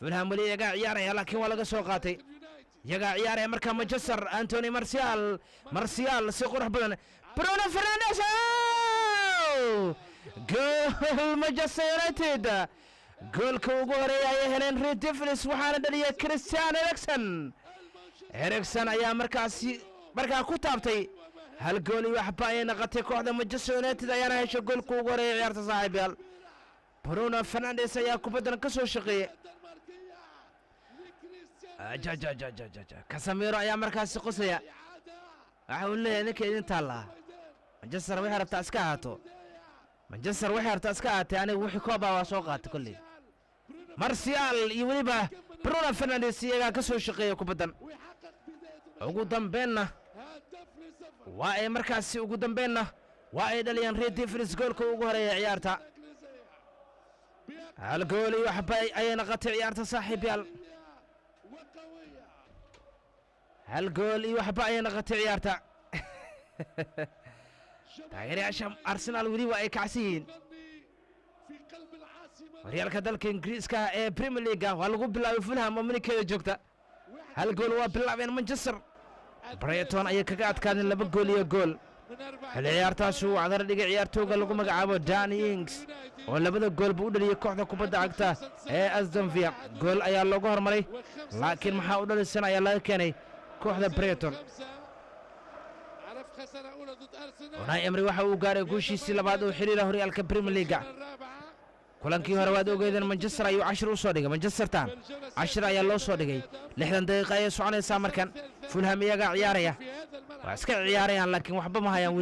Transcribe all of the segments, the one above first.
فولهام ولي يقع عيارها لكن ولا قصو قاتي يقع عيارها مركا مانشستر أنتوني مارسيال سيقرح بدن برونو فرنانديز جول مانشستر يونايتد جول كوغوري يا هيلين ريد ديفلس وحانا دليا كريستيان إريكسن أيام مركا كتابتي هل جولي وحبايا نغطي كوحدة مانشستر يونايتد أيانا هيش جول كوغوري عيار تصاحب يال برونو فرنانديز يا كوبدن كسو شقي جا كاساميرو أيام مركا سقوسيا أقول لي إنك إنت الله مانشستر وحرب تاسكاتو مانشستر وحرب تاسكات يعني وحي كوبا وسوقات كلي مارسيال يوليبا برونو فرنانديز يا كسو شقي كوبدن ugu dambeynna waa ay markaasi ugu dambeynna waa ay dhaliyaan Red Devils goolka ugu horeeya ciyaarta hal gool iyo waxba ay naqatay ciyaarta saaxiibayaal hal gool iyo waxba ay naqatay ciyaarta taageerayaasha Arsenal weli waa ay kacsiin horyaalka dalka Ingiriiska ee Premier League waa lagu bilaabay Fulham oo Manchester joogta hal gool waa bilaabeen Manchester Brighton ay kaga adkaadeen 2 gool iyo gool hal ciyaartaas uu cadar dhigay ciyaartooyga lagu magacaabo Danny Ings oo 2 gool buu u dhaliyay kooxda kubadda cagta ee Aston Villa gool ayaa loogu hormaray laakiin maxaa u dhalisan ayaa laga keenay kooxda Brighton Unai Emery waxa uu gaaray guushiisii labaad oo xiriira horyaalka Premier League kulankii hore waad ogeedeen Manchester ayuu 10 u soo dhigay Manchester tan 10 ayaa loo soo dhigay 60 daqiiqo ay soconaysaa markan Fulham iyaga ciyaaraya waa iska ciyaarayaan laakiin waxba ma hayaan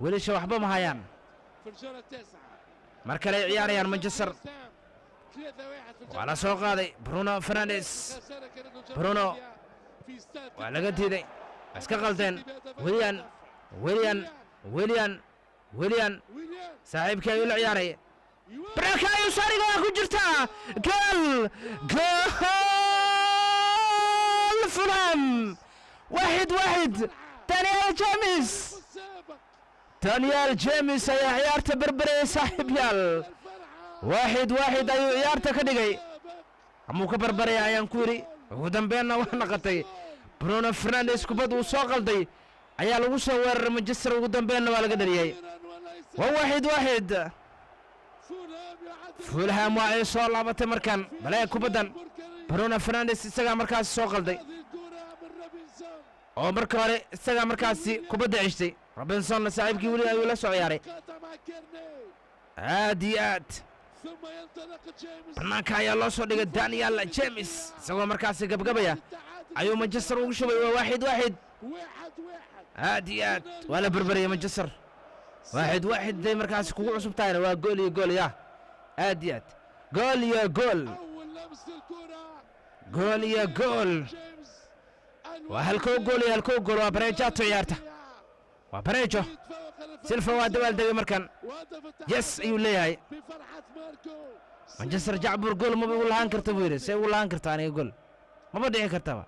wiilasha waxba ma hayaan marka ay ciyaarayaan Manchester wala soo qaaday Bruno Fernandes Bruno waa laga diiday iska qaldeen Willian saaxiibkii ayuu la ciyaaray بركايو ساريغا كجرتا جول فولهام 1-1 دانيال جيمس يا عيارته بربري صاحب يال 1-1 ايو عيارته كدغاي امو كبربري ayaan ku yiri ugu dambeena wax naqatay Bruno Fernandes kubad uu soo qalday ayaa lagu soo weeraray Manchester ugu dambeena waa laga dhaliyay 1-1 Fulham waa ay soo laabatay markan balay kubaddan Bruno Fernandes isaga markaas soo qalday oo marka hore isaga markaas kubadda ceshtay Robinson saaxiibkii wali ayuu la soo ciyaaray aad barnaamijka ayaa loo soo dhigay Daniel James isagoo markaas gabgabaya ayuu Manchester ugu shubay 1-1 aad wala barbariyay Manchester 1-1 day markaas kugu cusub taayna waa gool iyo gool yaa aad جول يا جول جول يا جول وهالكو جول وبريجاتو عيارته وبريجو سيلفا وادوال دقي مركان يس ايو ليهاي مانشستر جعبر جول ما بيقول هان كرتا بيري سي ولا هان كرتا اني جول ما بدي كرتا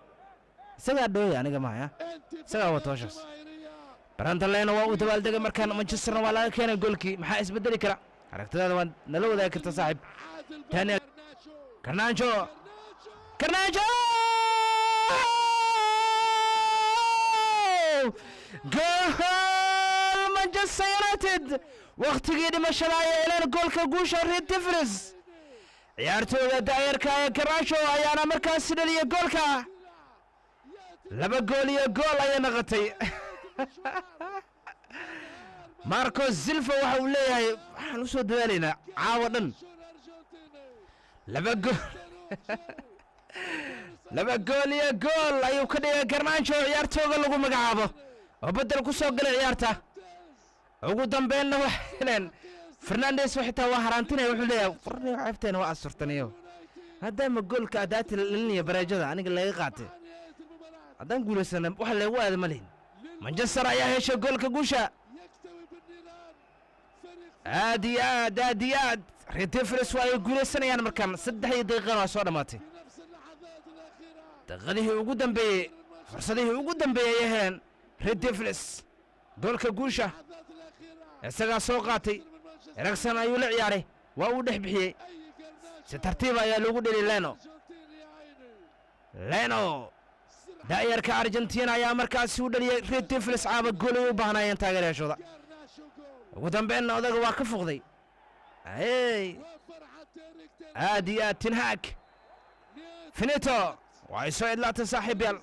سغا دوي انيغا ما سغا وتوشس برانتلين waa uu dabaal degay markaan Manchester waa laga keenay goolkii maxaa isbedeli kara aragtida waan nala wadaag karta saaxib tani Garnacho goal Manchester United waqtigii dhimashada ay heleen goolka guusha Red Devils ciyaartooyda daayirka ee Garnacho ayaana markaas dhaliyay goolka 2 gool iyo gool ay naqatay Marco Silva waxa uu leeyahay waxaan u soo dadaalina caawa dhan 2 gool iyo gool ayuu ka dhigay Garnacho ciyaartooyga lagu magacaabo oo bedel ku soo galay ciyaarta ugu dambeynna waxaan Fernandes xitaa waa harantinay wuxuu leeyahay qornay xafteena waa asurtaniyo hadama goolka adaati lilniya barajada aniga laga qaatay hadan guulaysan waxa la waad malin Manchester ayaa heshay goolka guusha aad Red Devils way guulaysanayaan markan 3 daqiiqo waa soo dhamaatay daqiiqadii ugu dambeeyay fursadii ugu dambeeyay ayaan Red Devils goolka guusha isaga soo qaatay Eriksen ayuu la ciyaaray waa uu dhex bixiyay si tartiib ayaa lagu dhaliyay Leno leno daayarka argentina ayaa markaasi u dhaliyay reed devils caaba gool ay u baahnayeen taageerayaashooda ugu dambeynna odaga waa ka foqday aad iyo aad Ten Hag finito waa soo idlaatay saaxiibayaal